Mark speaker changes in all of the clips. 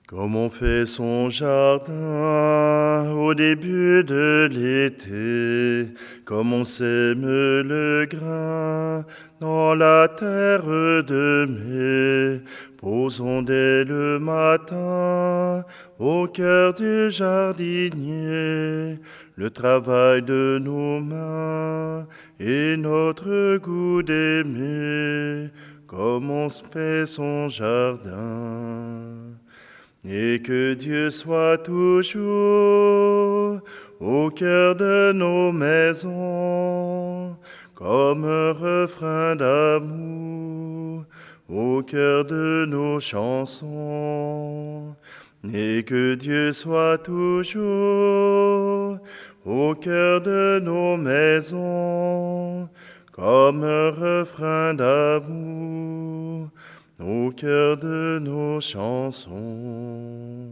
Speaker 1: Comme on fait son jardin au début de l'été, comme on sème le grain dans la terre de mai, posons dès le matin au cœur du jardinier le travail de nos mains et notre goût d'aimer, comme on fait son jardin. Et que Dieu soit toujours au cœur de nos maisons, comme un refrain d'amour au cœur de nos chansons. Et que Dieu soit toujours au cœur de nos maisons, comme un refrain d'amour au cœur de nos chansons.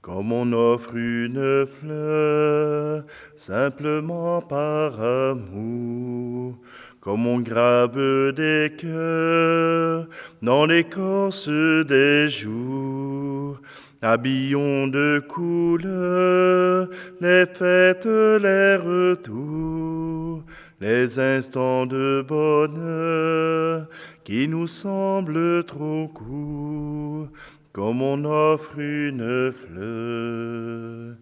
Speaker 1: Comme on offre une fleur simplement par amour, comme on grave des cœurs dans l'écorce des jours, habillons de couleurs les fêtes, les retours, les instants de bonheur qui nous semblent trop courts, comme on offre une fleur.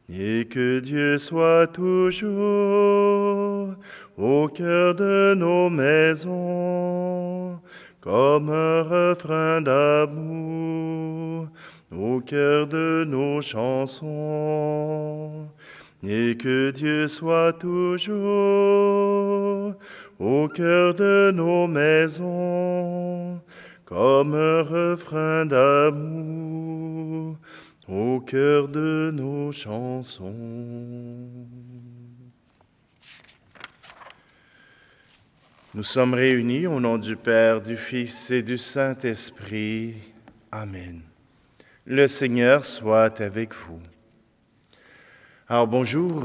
Speaker 1: Et que Dieu soit toujours au cœur de nos maisons, comme un refrain d'amour au cœur de nos chansons. Et que Dieu soit toujours au cœur de nos maisons, comme un refrain d'amour au cœur de nos chansons. Nous sommes réunis au nom du Père, du Fils et du Saint-Esprit. Amen. Le Seigneur soit avec vous. Alors bonjour.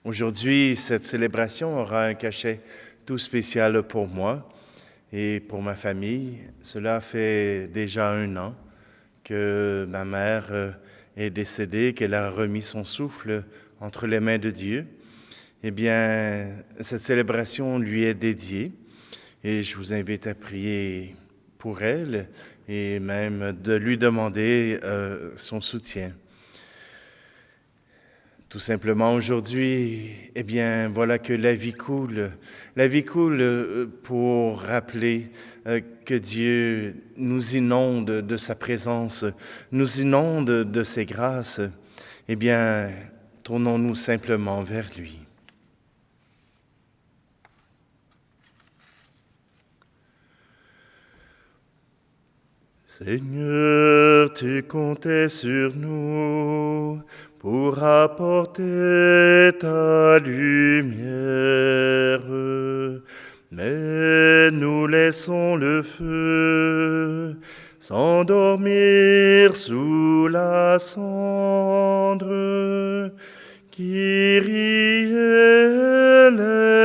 Speaker 1: Aujourd'hui, cette célébration aura un cachet tout spécial pour moi et pour ma famille. Cela fait déjà 1 an que ma mère est décédée, qu'elle a remis son souffle entre les mains de Dieu. Eh bien, cette célébration lui est dédiée et je vous invite à prier pour elle et même de lui demander son soutien. Tout simplement, aujourd'hui, eh bien, voilà que la vie coule. La vie coule pour rappeler que Dieu nous inonde de sa présence, nous inonde de ses grâces. Eh bien, tournons-nous simplement vers lui. Seigneur, tu comptais sur nous pour apporter ta lumière. Mais nous laissons le feu s'endormir sous la cendre. Kyrie eleison,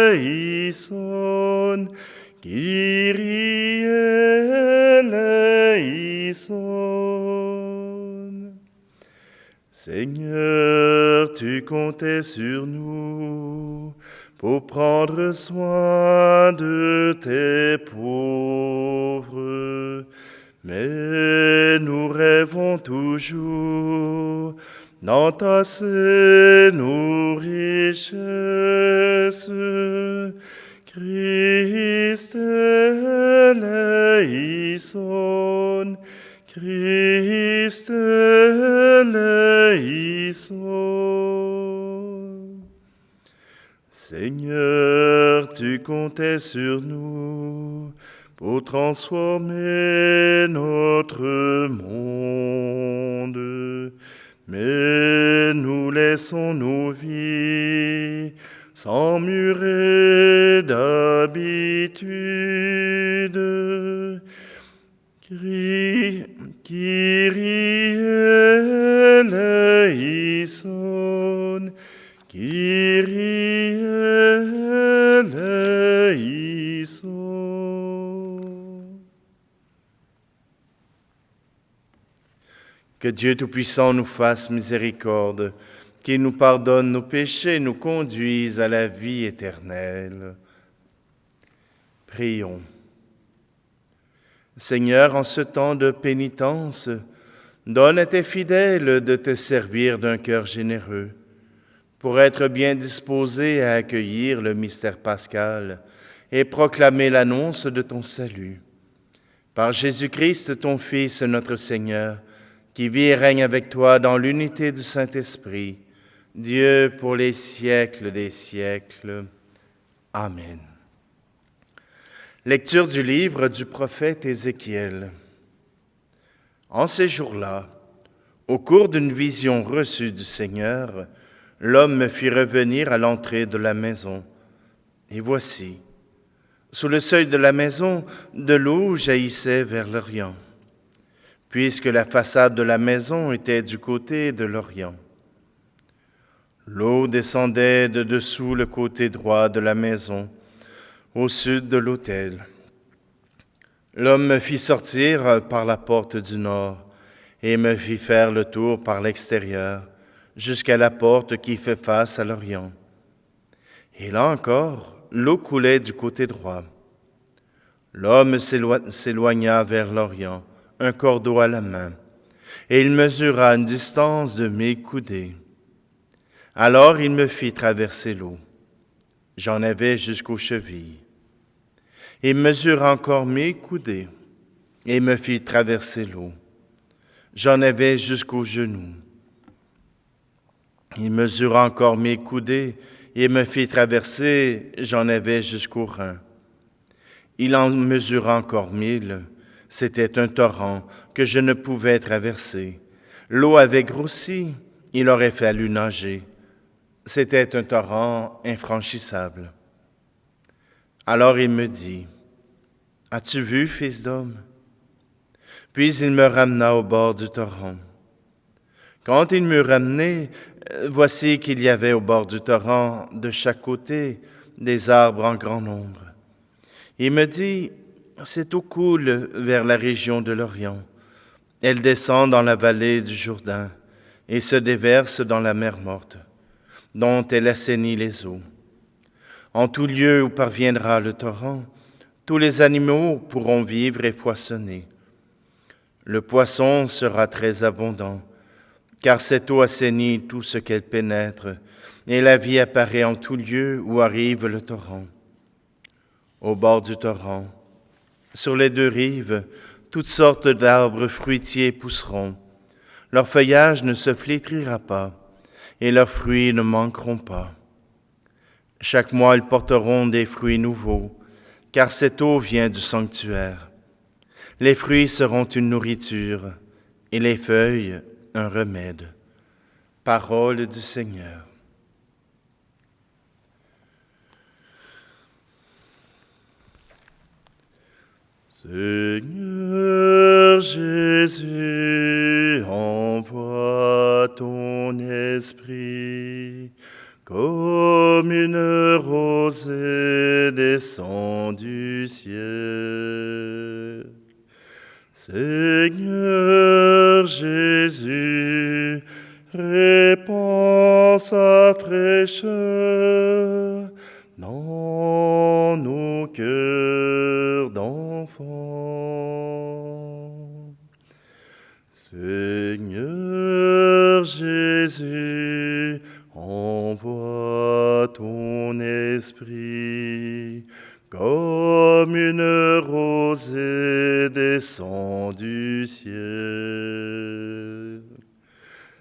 Speaker 1: Kyrie eleison. Seigneur, tu comptais sur nous pour prendre soin de tes pauvres. Mais nous rêvons toujours d'entasser nos richesses. Christ eleison, Christ eleison. Seigneur, tu comptais sur nous pour transformer notre monde. Mais nous laissons nos vies s'emmurer d'habitude. Kyrie eleison, Kyrie eleison. Que Dieu Tout-Puissant nous fasse miséricorde, qu'il nous pardonne nos péchés et nous conduise à la vie éternelle. Prions. Seigneur, en ce temps de pénitence, donne à tes fidèles de te servir d'un cœur généreux, pour être bien disposés à accueillir le mystère pascal et proclamer l'annonce de ton salut. Par Jésus-Christ, ton Fils, notre Seigneur, qui vit et règne avec toi dans l'unité du Saint-Esprit, Dieu pour les siècles des siècles. Amen. Lecture du livre du prophète Ézéchiel. En ces jours-là, au cours d'une vision reçue du Seigneur, l'homme me fit revenir à l'entrée de la maison. Et voici, sous le seuil de la maison, de l'eau jaillissait vers l'Orient, puisque la façade de la maison était du côté de l'Orient. L'eau descendait de dessous le côté droit de la maison, au sud de l'autel. L'homme me fit sortir par la porte du nord et me fit faire le tour par l'extérieur, jusqu'à la porte qui fait face à l'Orient. Et là encore, l'eau coulait du côté droit. L'homme s'éloigna vers l'Orient, un cordeau à la main, et il mesura une distance de 1000 coudées. Alors il me fit traverser l'eau. J'en avais jusqu'aux chevilles. Il mesura encore 1000 coudées, et me fit traverser l'eau. J'en avais jusqu'aux genoux. Il mesura encore 1000 coudées, et me fit traverser, j'en avais jusqu'aux reins. Il en mesura encore 1000, c'était un torrent que je ne pouvais traverser. L'eau avait grossi, il aurait fallu nager. C'était un torrent infranchissable. Alors il me dit, « As-tu vu, fils d'homme? » Puis il me ramena au bord du torrent. Quand il m'eut ramené, voici qu'il y avait au bord du torrent, de chaque côté, des arbres en grand nombre. Il me dit, « Cette eau coule vers la région de l'Orient. Elle descend dans la vallée du Jourdain et se déverse dans la mer morte, dont elle assainit les eaux. En tout lieu où parviendra le torrent, tous les animaux pourront vivre et poissonner. Le poisson sera très abondant, car cette eau assainit tout ce qu'elle pénètre, et la vie apparaît en tout lieu où arrive le torrent. Au bord du torrent, sur les deux rives, toutes sortes d'arbres fruitiers pousseront. Leur feuillage ne se flétrira pas, et leurs fruits ne manqueront pas. Chaque mois, ils porteront des fruits nouveaux, car cette eau vient du sanctuaire. Les fruits seront une nourriture, et les feuilles un remède. Parole du Seigneur. Seigneur Jésus, envoie ton esprit, comme une rosée descend du ciel. Seigneur Jésus, répands sa fraîcheur dans nos cœurs d'enfants. Seigneur Jésus, envoie ton esprit, comme une rosée descend du ciel.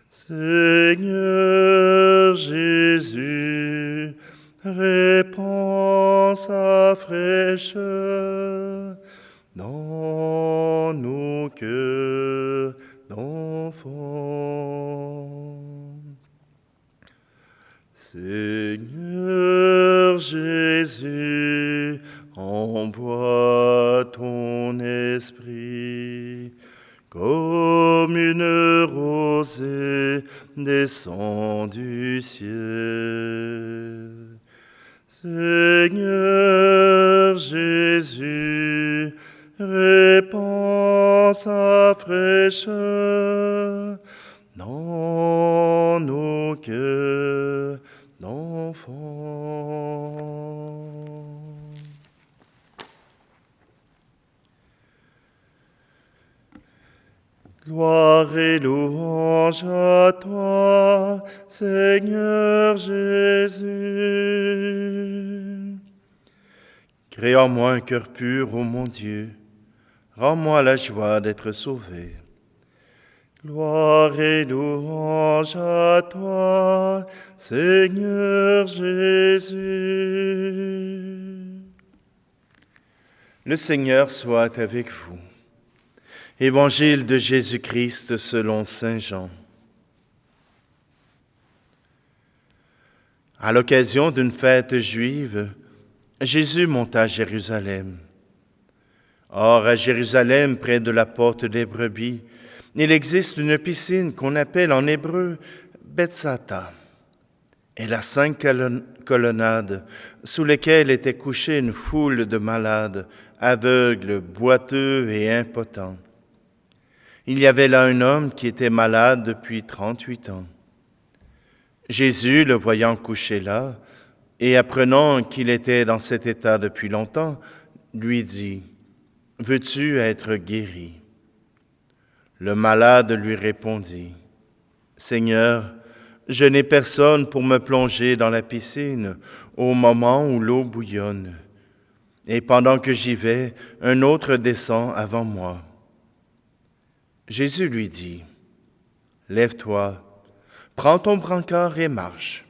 Speaker 1: Seigneur Jésus, répands sa fraîcheur dans nos cœurs d'enfants. Seigneur Jésus, envoie ton esprit, comme une rosée descend du ciel. Seigneur Jésus, répand sa fraîcheur dans nos cœurs d'enfants. Gloire et louange à toi, Seigneur Jésus. Crée en moi un cœur pur, ô mon Dieu, rends-moi la joie d'être sauvé. Gloire et louange à toi, Seigneur Jésus. Le Seigneur soit avec vous. Évangile de Jésus-Christ selon saint Jean. À l'occasion d'une fête juive, Jésus monta à Jérusalem. Or, à Jérusalem, près de la porte des brebis, il existe une piscine qu'on appelle en hébreu Bethsata. Elle a 5 colonnades sous lesquelles était couchée une foule de malades, aveugles, boiteux et impotents. Il y avait là un homme qui était malade depuis 38 ans. Jésus, le voyant couché là, et apprenant qu'il était dans cet état depuis longtemps, lui dit, « Veux-tu être guéri ?» Le malade lui répondit, « Seigneur, je n'ai personne pour me plonger dans la piscine au moment où l'eau bouillonne. Et pendant que j'y vais, un autre descend avant moi. » Jésus lui dit, « Lève-toi, prends ton brancard et marche. »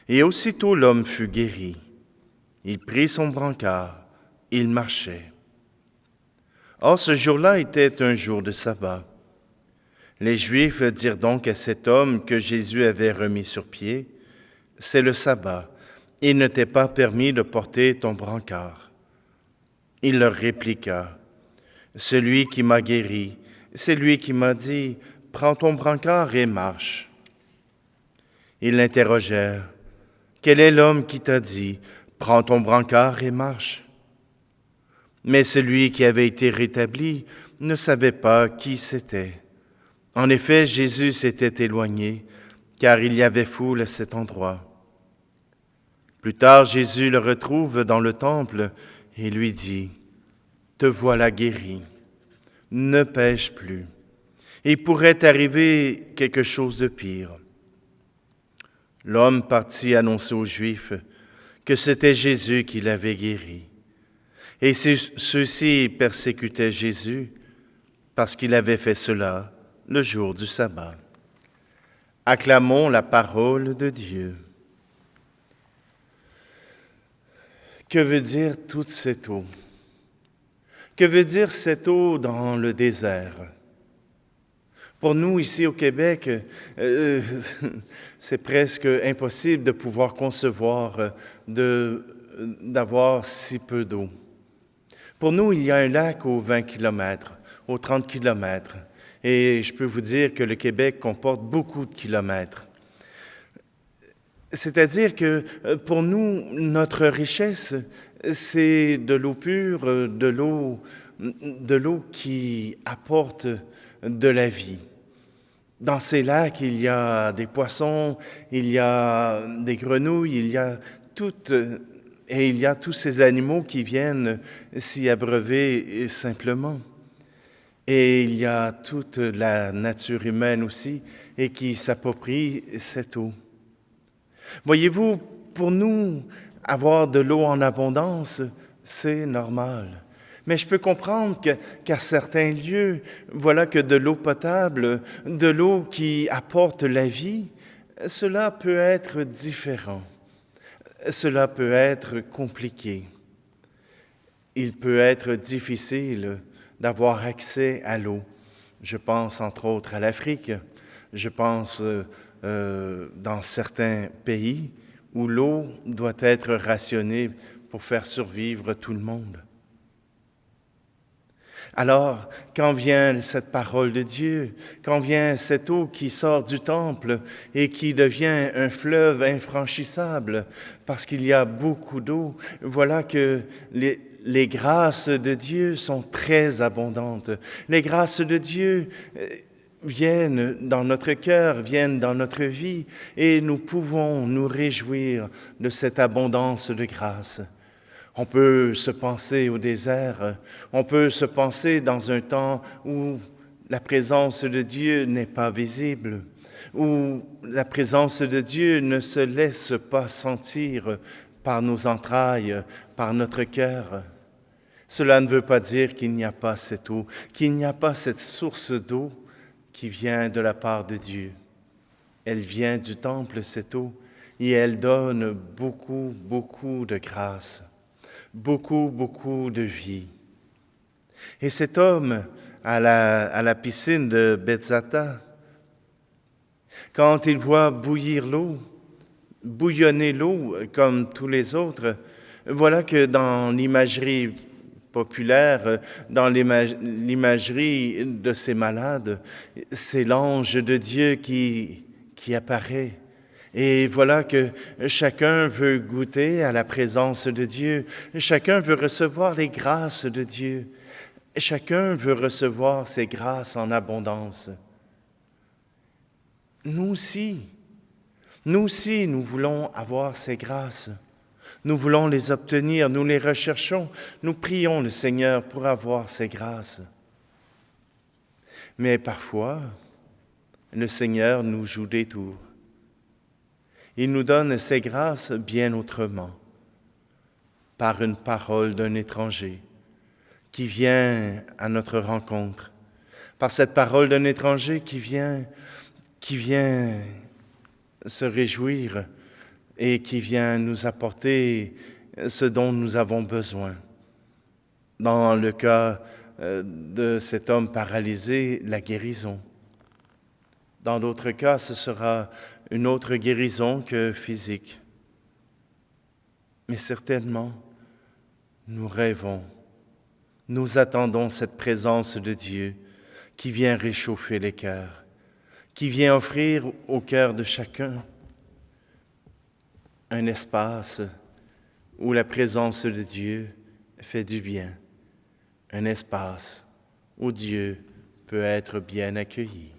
Speaker 1: Et aussitôt l'homme fut guéri. Il prit son brancard, il marchait. Or ce jour-là était un jour de sabbat. Les Juifs dirent donc à cet homme que Jésus avait remis sur pied, « C'est le sabbat, il ne t'est pas permis de porter ton brancard. » Il leur répliqua, « Celui qui m'a guéri, c'est lui qui m'a dit, « Prends ton brancard et marche. » Ils l'interrogèrent, « Quel est l'homme qui t'a dit, « Prends ton brancard et marche » ?» Mais celui qui avait été rétabli ne savait pas qui c'était. En effet, Jésus s'était éloigné, car il y avait foule à cet endroit. Plus tard, Jésus le retrouve dans le temple et lui dit, « Te voilà guéri, ne pêche plus. Il pourrait t'arriver quelque chose de pire. » L'homme partit annoncer aux Juifs que c'était Jésus qui l'avait guéri. Et ceux-ci persécutaient Jésus parce qu'il avait fait cela le jour du sabbat. Acclamons la parole de Dieu. Que veut dire toute cette eau? Que veut dire cette eau dans le désert? Pour nous, ici au Québec, c'est presque impossible de pouvoir concevoir d'avoir si peu d'eau. Pour nous, il y a un lac aux 20 km, aux 30 km, et je peux vous dire que le Québec comporte beaucoup de kilomètres. C'est-à-dire que pour nous, notre richesse, c'est de l'eau pure, de l'eau qui apporte de la vie. Dans ces lacs, il y a des poissons, il y a des grenouilles, il y a tous ces animaux qui viennent s'y abreuver simplement. Et il y a toute la nature humaine aussi et qui s'approprie cette eau. Voyez-vous, pour nous, avoir de l'eau en abondance, c'est normal. Mais je peux comprendre qu'à certains lieux, voilà que de l'eau potable, de l'eau qui apporte la vie, cela peut être différent. Cela peut être compliqué. Il peut être difficile d'avoir accès à l'eau. Je pense entre autres à l'Afrique. Je pense dans certains pays où l'eau doit être rationnée pour faire survivre tout le monde. Alors, quand vient cette parole de Dieu, quand vient cette eau qui sort du temple et qui devient un fleuve infranchissable parce qu'il y a beaucoup d'eau, voilà que les grâces de Dieu sont très abondantes. Les grâces de Dieu viennent dans notre cœur, viennent dans notre vie, et nous pouvons nous réjouir de cette abondance de grâce. On peut se penser au désert, on peut se penser dans un temps où la présence de Dieu n'est pas visible, où la présence de Dieu ne se laisse pas sentir par nos entrailles, par notre cœur. Cela ne veut pas dire qu'il n'y a pas cette eau, qu'il n'y a pas cette source d'eau qui vient de la part de Dieu. Elle vient du temple, cette eau, et elle donne beaucoup, beaucoup de grâce, beaucoup, beaucoup de vie. Et cet homme à la piscine de Bethzatha, quand il voit bouillonner l'eau comme tous les autres, voilà que dans l'imagerie populaire, dans l'imagerie de ces malades, c'est l'ange de Dieu qui apparaît. Et voilà que chacun veut goûter à la présence de Dieu, chacun veut recevoir les grâces de Dieu, chacun veut recevoir ces grâces en abondance. Nous aussi, nous voulons avoir ces grâces. Nous voulons les obtenir, nous les recherchons, nous prions le Seigneur pour avoir ces grâces. Mais parfois, le Seigneur nous joue des tours. Il nous donne ces grâces bien autrement, par une parole d'un étranger qui vient à notre rencontre, par cette parole d'un étranger qui vient se réjouir et qui vient nous apporter ce dont nous avons besoin. Dans le cas de cet homme paralysé, la guérison. Dans d'autres cas, ce sera une autre guérison que physique. Mais certainement, nous rêvons, nous attendons cette présence de Dieu qui vient réchauffer les cœurs, qui vient offrir au cœur de chacun un espace où la présence de Dieu fait du bien, un espace où Dieu peut être bien accueilli.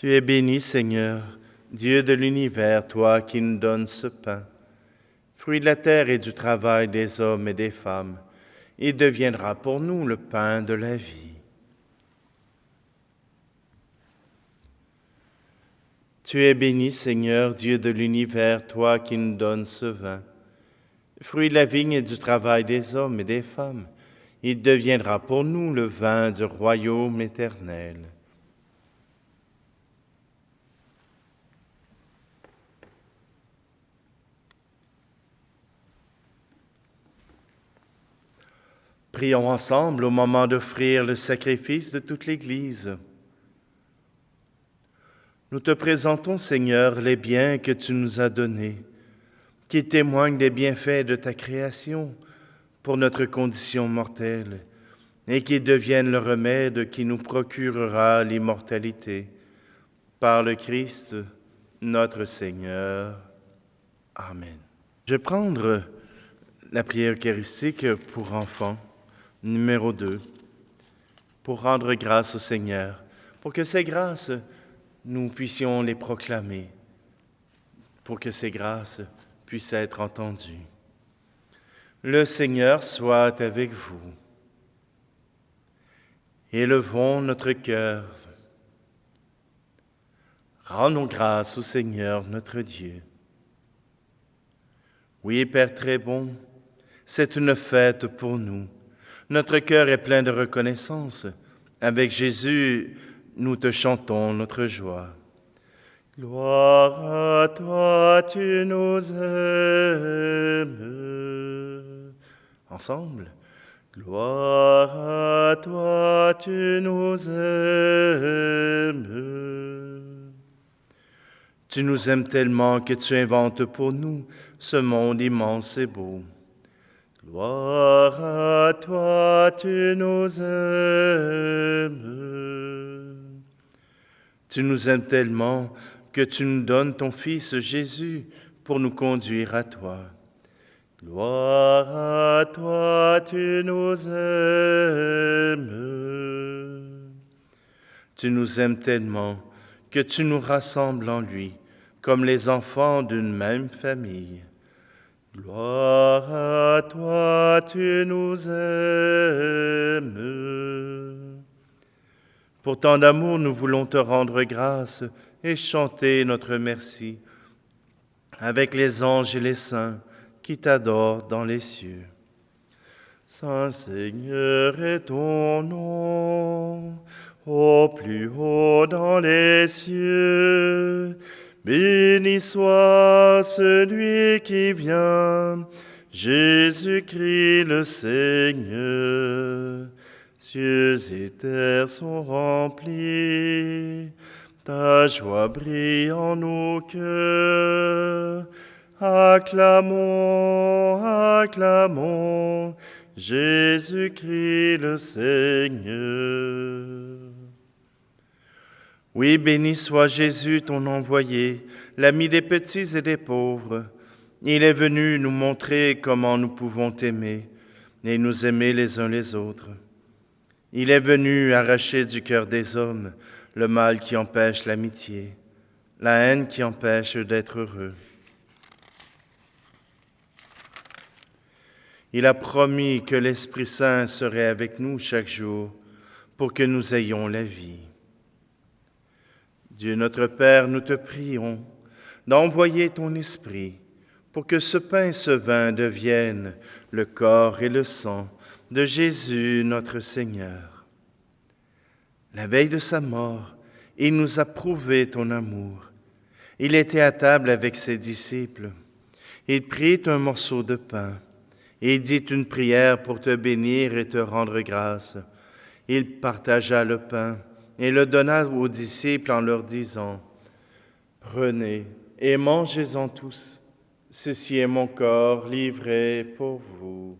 Speaker 1: Tu es béni, Seigneur, Dieu de l'univers, toi qui nous donnes ce pain, fruit de la terre et du travail des hommes et des femmes. Il deviendra pour nous le pain de la vie. Tu es béni, Seigneur, Dieu de l'univers, toi qui nous donnes ce vin, fruit de la vigne et du travail des hommes et des femmes. Il deviendra pour nous le vin du royaume éternel. Prions ensemble au moment d'offrir le sacrifice de toute l'Église. Nous te présentons, Seigneur, les biens que tu nous as donnés, qui témoignent des bienfaits de ta création pour notre condition mortelle, et qui deviennent le remède qui nous procurera l'immortalité. Par le Christ, notre Seigneur. Amen. Je vais prendre la prière eucharistique pour enfants. Numéro 2, pour rendre grâce au Seigneur, pour que ces grâces, nous puissions les proclamer, pour que ces grâces puissent être entendues. Le Seigneur soit avec vous. Élevons notre cœur. Rendons grâce au Seigneur notre Dieu. Oui, Père très bon, c'est une fête pour nous. Notre cœur est plein de reconnaissance. Avec Jésus, nous te chantons notre joie. Gloire à toi, tu nous aimes. Ensemble. Gloire à toi, tu nous aimes. Tu nous aimes tellement que tu inventes pour nous ce monde immense et beau. Gloire à toi, tu nous aimes. Tu nous aimes tellement que tu nous donnes ton Fils Jésus pour nous conduire à toi. Gloire à toi, tu nous aimes. Tu nous aimes tellement que tu nous rassembles en lui, comme les enfants d'une même famille. Gloire à toi, tu nous aimes. Pour tant d'amour, nous voulons te rendre grâce et chanter notre merci avec les anges et les saints qui t'adorent dans les cieux. Saint Seigneur est ton nom, au plus haut dans les cieux. Béni soit celui qui vient, Jésus-Christ le Seigneur. Cieux et terre sont remplis, ta joie brille en nos cœurs. Acclamons, acclamons, Jésus-Christ le Seigneur. Oui, béni soit Jésus, ton envoyé, l'ami des petits et des pauvres. Il est venu nous montrer comment nous pouvons t'aimer et nous aimer les uns les autres. Il est venu arracher du cœur des hommes le mal qui empêche l'amitié, la haine qui empêche d'être heureux. Il a promis que l'Esprit Saint serait avec nous chaque jour pour que nous ayons la vie. Dieu notre Père, nous te prions d'envoyer ton Esprit pour que ce pain et ce vin deviennent le corps et le sang de Jésus notre Seigneur. La veille de sa mort, il nous a prouvé ton amour. Il était à table avec ses disciples. Il prit un morceau de pain et dit une prière pour te bénir et te rendre grâce. Il partagea le pain et le donna aux disciples en leur disant : « Prenez et mangez-en tous. Ceci est mon corps livré pour vous. »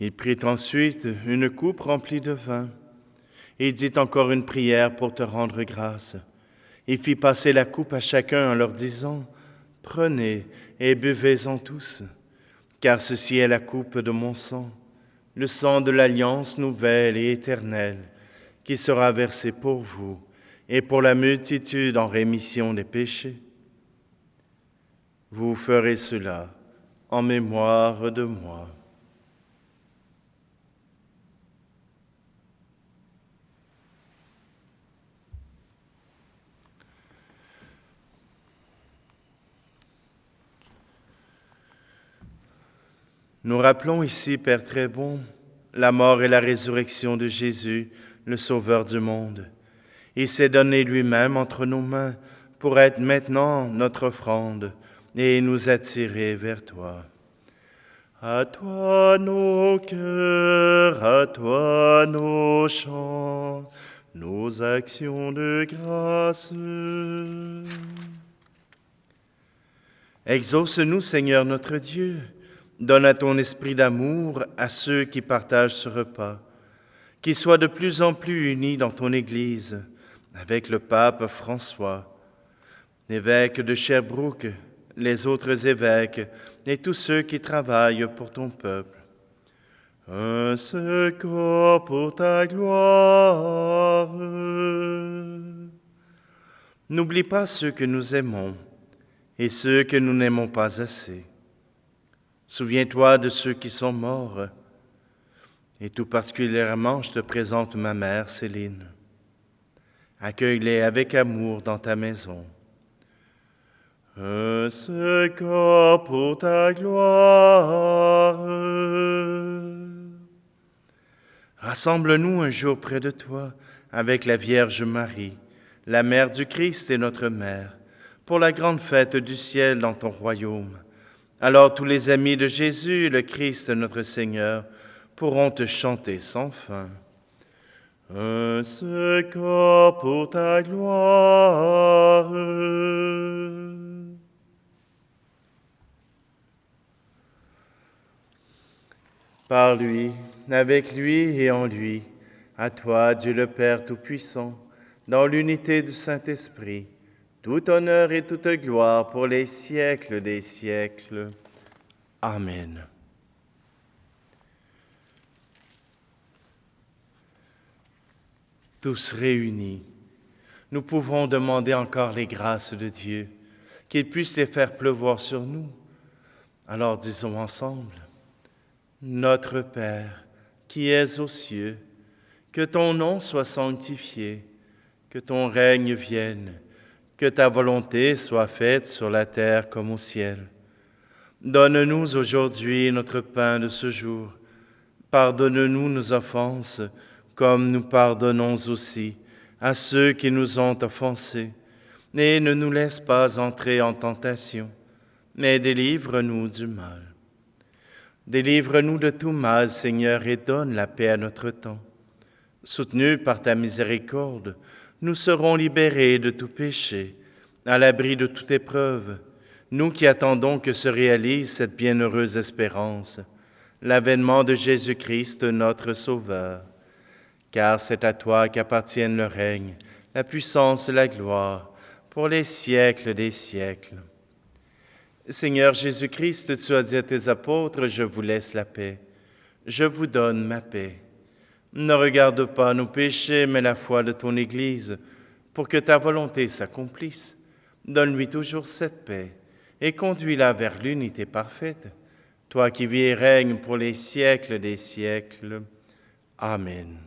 Speaker 1: Il prit ensuite une coupe remplie de vin et dit encore une prière pour te rendre grâce. Il fit passer la coupe à chacun en leur disant : « Prenez et buvez-en tous, car ceci est la coupe de mon sang, le sang de l'alliance nouvelle et éternelle, qui sera versé pour vous et pour la multitude en rémission des péchés. Vous ferez cela en mémoire de moi. » Nous rappelons ici, Père très bon, la mort et la résurrection de Jésus, le Sauveur du monde. Il s'est donné lui-même entre nos mains pour être maintenant notre offrande et nous attirer vers toi. À toi nos cœurs, à toi nos chants, nos actions de grâce. Exauce-nous, Seigneur notre Dieu. Donne à ton esprit d'amour à ceux qui partagent ce repas, qu'ils soient de plus en plus unis dans ton Église, avec le pape François, évêque de Sherbrooke, les autres évêques et tous ceux qui travaillent pour ton peuple. Un seul corps pour ta gloire. N'oublie pas ceux que nous aimons et ceux que nous n'aimons pas assez. Souviens-toi de ceux qui sont morts, et tout particulièrement, je te présente ma mère Céline. Accueille-les avec amour dans ta maison. Un seul corps pour ta gloire. Rassemble-nous un jour près de toi avec la Vierge Marie, la mère du Christ et notre mère, pour la grande fête du ciel dans ton royaume. Alors tous les amis de Jésus, le Christ notre Seigneur, pourront te chanter sans fin. Un seul corps pour ta gloire. Par lui, avec lui et en lui, à toi, Dieu le Père Tout-Puissant, dans l'unité du Saint-Esprit, tout honneur et toute gloire pour les siècles des siècles. Amen. Tous réunis, nous pouvons demander encore les grâces de Dieu, qu'il puisse les faire pleuvoir sur nous. Alors disons ensemble, Notre Père, qui es aux cieux, que ton nom soit sanctifié, que ton règne vienne, que ta volonté soit faite sur la terre comme au ciel. Donne-nous aujourd'hui notre pain de ce jour. Pardonne-nous nos offenses, comme nous pardonnons aussi à ceux qui nous ont offensés. Et ne nous laisse pas entrer en tentation, mais délivre-nous du mal. Délivre-nous de tout mal, Seigneur, et donne la paix à notre temps. Soutenus par ta miséricorde, nous serons libérés de tout péché, à l'abri de toute épreuve, nous qui attendons que se réalise cette bienheureuse espérance, l'avènement de Jésus-Christ, notre Sauveur. Car c'est à toi qu'appartiennent le règne, la puissance et la gloire, pour les siècles des siècles. Seigneur Jésus-Christ, tu as dit à tes apôtres, « Je vous laisse la paix, je vous donne ma paix. » Ne regarde pas nos péchés, mais la foi de ton Église, pour que ta volonté s'accomplisse. Donne-lui toujours cette paix et conduis-la vers l'unité parfaite, toi qui vis et règnes pour les siècles des siècles. Amen.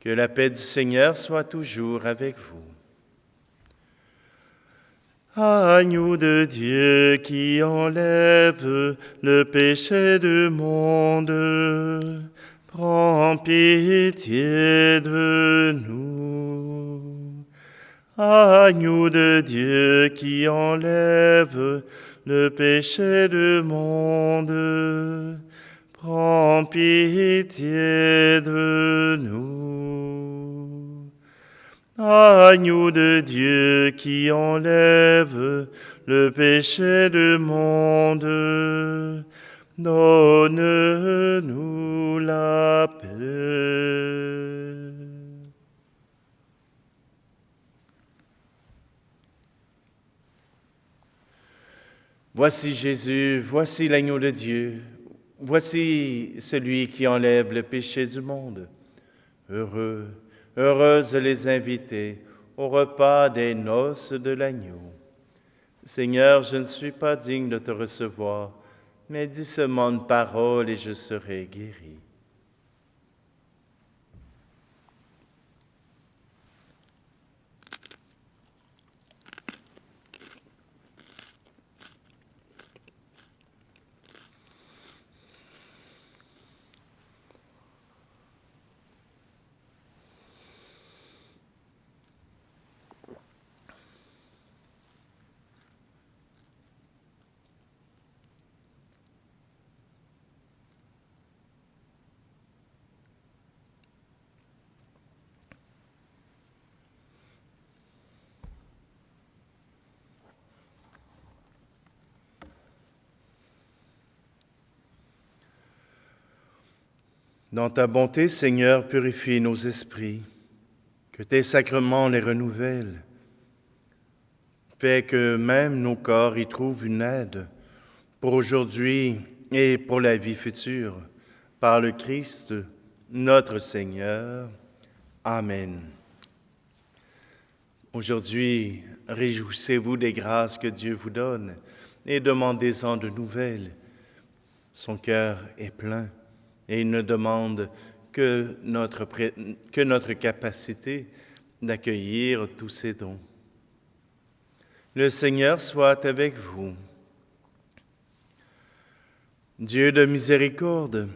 Speaker 1: Que la paix du Seigneur soit toujours avec vous. Agneau de Dieu qui enlève le péché du monde, prends pitié de nous. Agneau de Dieu qui enlève le péché du monde, prends pitié de nous. Agneau de Dieu qui enlève le péché du monde, donne-nous la paix. Voici Jésus, voici l'agneau de Dieu, voici celui qui enlève le péché du monde. Heureux, heureuses les invités au repas des noces de l'agneau. Seigneur, je ne suis pas digne de te recevoir, mais dis seulement une parole et je serai guéri. Dans ta bonté, Seigneur, purifie nos esprits, que tes sacrements les renouvellent. Fais que même nos corps y trouvent une aide pour aujourd'hui et pour la vie future, par le Christ, notre Seigneur. Amen. Aujourd'hui, réjouissez-vous des grâces que Dieu vous donne et demandez-en de nouvelles. Son cœur est plein. Et il ne demande que notre capacité d'accueillir tous ces dons. Le Seigneur soit avec vous. Dieu de miséricorde,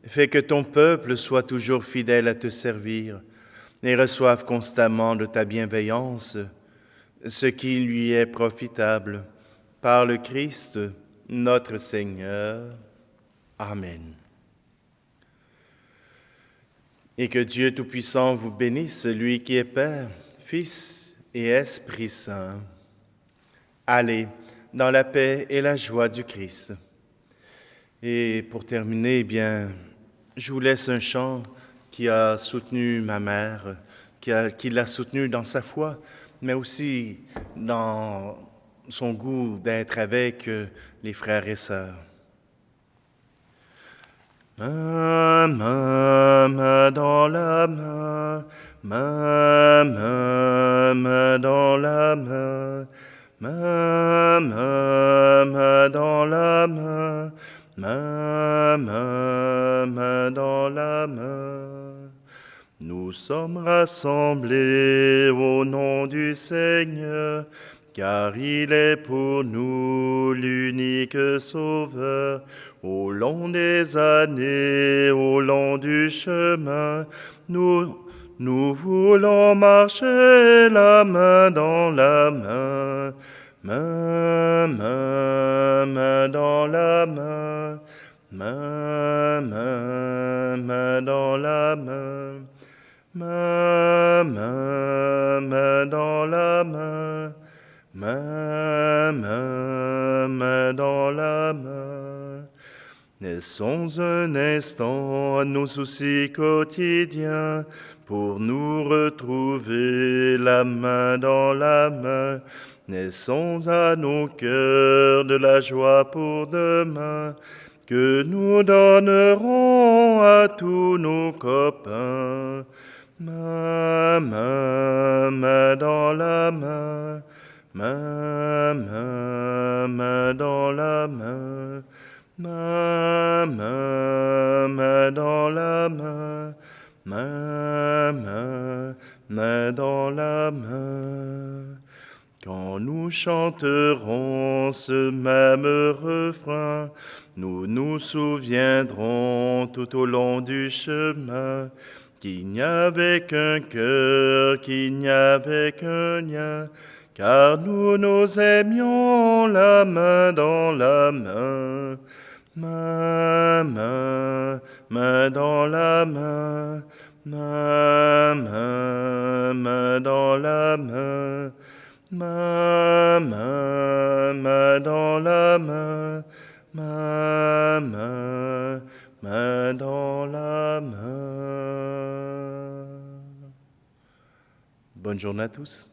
Speaker 1: Fais que ton peuple soit toujours fidèle à te servir et reçoive constamment de ta bienveillance ce qui lui est profitable. Par le Christ, notre Seigneur. Amen. Et que Dieu Tout-Puissant vous bénisse, lui qui est Père, Fils et Esprit Saint. Allez dans la paix et la joie du Christ. Et pour terminer, je vous laisse un chant qui a soutenu ma mère, qui l'a soutenue dans sa foi, mais aussi dans son goût d'être avec les frères et sœurs. Main dans la main, main dans la main, main dans la main, main dans la main. Nous sommes rassemblés au nom du Seigneur, car il est pour nous l'unique Sauveur. Au long des années, au long du chemin, nous voulons marcher la main dans la main, main dans la main, main dans la main, main dans la main, main dans la main. Laissons un instant à nos soucis quotidiens pour nous retrouver la main dans la main. Laissons à nos cœurs de la joie pour demain que nous donnerons à tous nos copains. Main dans la main, main dans la main, main dans la main, main dans la main. Quand nous chanterons ce même refrain, nous nous souviendrons tout au long du chemin qu'il n'y avait qu'un cœur, qu'il n'y avait qu'un lien, car nous aimions la main dans la main, main dans la main, main dans la main, main dans la main, main dans la main. Bonne journée à tous.